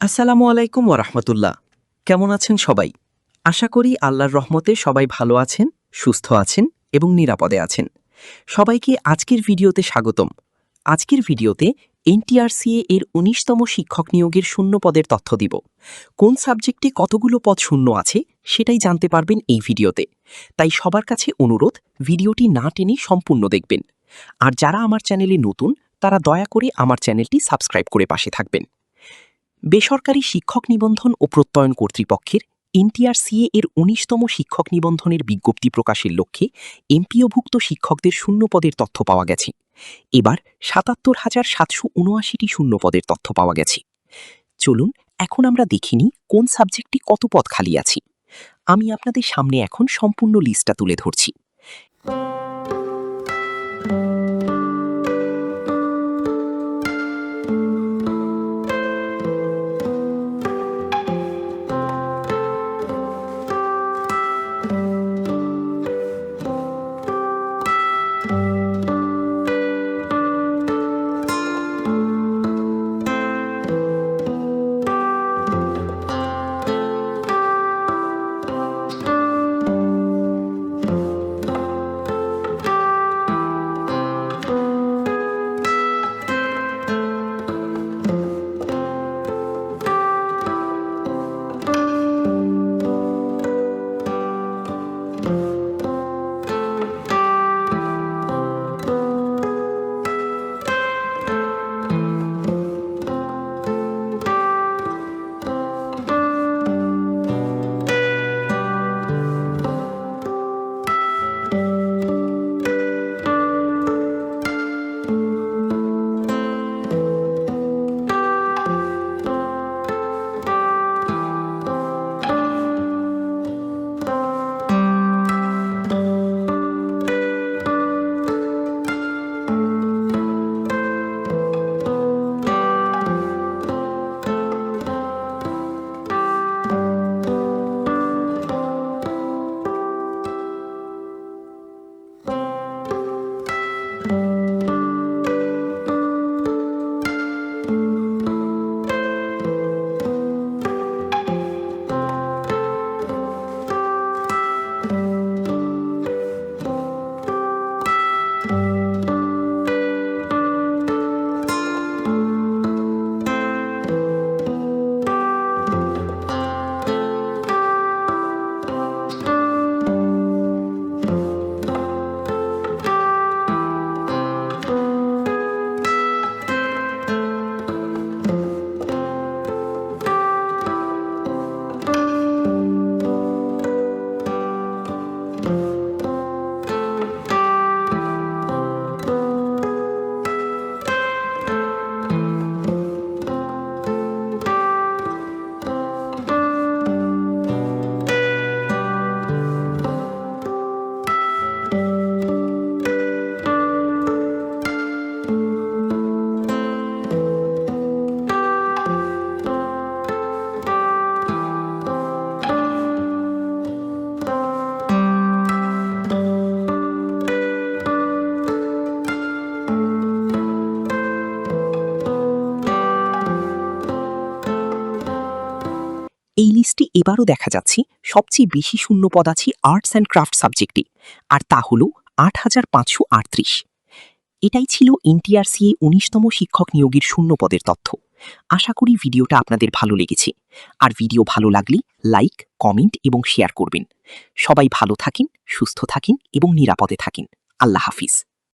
আসসালামু আলাইকুম ওরহমতুল্লাহ। কেমন আছেন সবাই? আশা করি আল্লাহর রহমতে সবাই ভালো আছেন, সুস্থ আছেন এবং নিরাপদে আছেন। সবাইকে আজকের ভিডিওতে স্বাগতম। আজকের ভিডিওতে এনটিআরসিএ এর ১৯তম শিক্ষক নিয়োগের শূন্য পদের তথ্য দিব। কোন সাবজেক্টে কতগুলো পদ শূন্য আছে সেটাই জানতে পারবেন এই ভিডিওতে। তাই সবার কাছে অনুরোধ, ভিডিওটি না টেনে সম্পূর্ণ দেখবেন। আর যারা আমার চ্যানেলে নতুন তারা দয়া করে আমার চ্যানেলটি সাবস্ক্রাইব করে পাশে থাকবেন। বেসরকারি শিক্ষক নিবন্ধন ও প্রত্যয়ন কর্তৃপক্ষের এনটিআরসিএ এর ১৯তম শিক্ষক নিবন্ধনের বিজ্ঞপ্তি প্রকাশের লক্ষ্যে এমপিওভুক্ত শিক্ষকদের শূন্য পদের তথ্য পাওয়া গেছে। এবার ৭৭,৭৭৯টি শূন্য পদের তথ্য পাওয়া গেছে। চলুন এখন আমরা দেখিনি কোন সাবজেক্টে কত পদ খালি আছে। আমি আপনাদের সামনে এখন সম্পূর্ণ লিস্টটা তুলে ধরছি। এই লিস্টে এবারও দেখা যাচ্ছে সবচেয়ে বেশি শূন্য পদ আছে আর্টস অ্যান্ড ক্রাফট সাবজেক্টে, আর তা হল ৮,৫৩৮। এটাই ছিল এনটিআরসিএ ১৯তম শিক্ষক নিয়োগের শূন্য পদের তথ্য। আশা করি ভিডিওটা আপনাদের ভালো লেগেছে। আর ভিডিও ভালো লাগলে লাইক, কমেন্ট এবং শেয়ার করবেন। সবাই ভালো থাকেন, সুস্থ থাকেন এবং নিরাপদে থাকেন। আল্লাহ হাফিজ।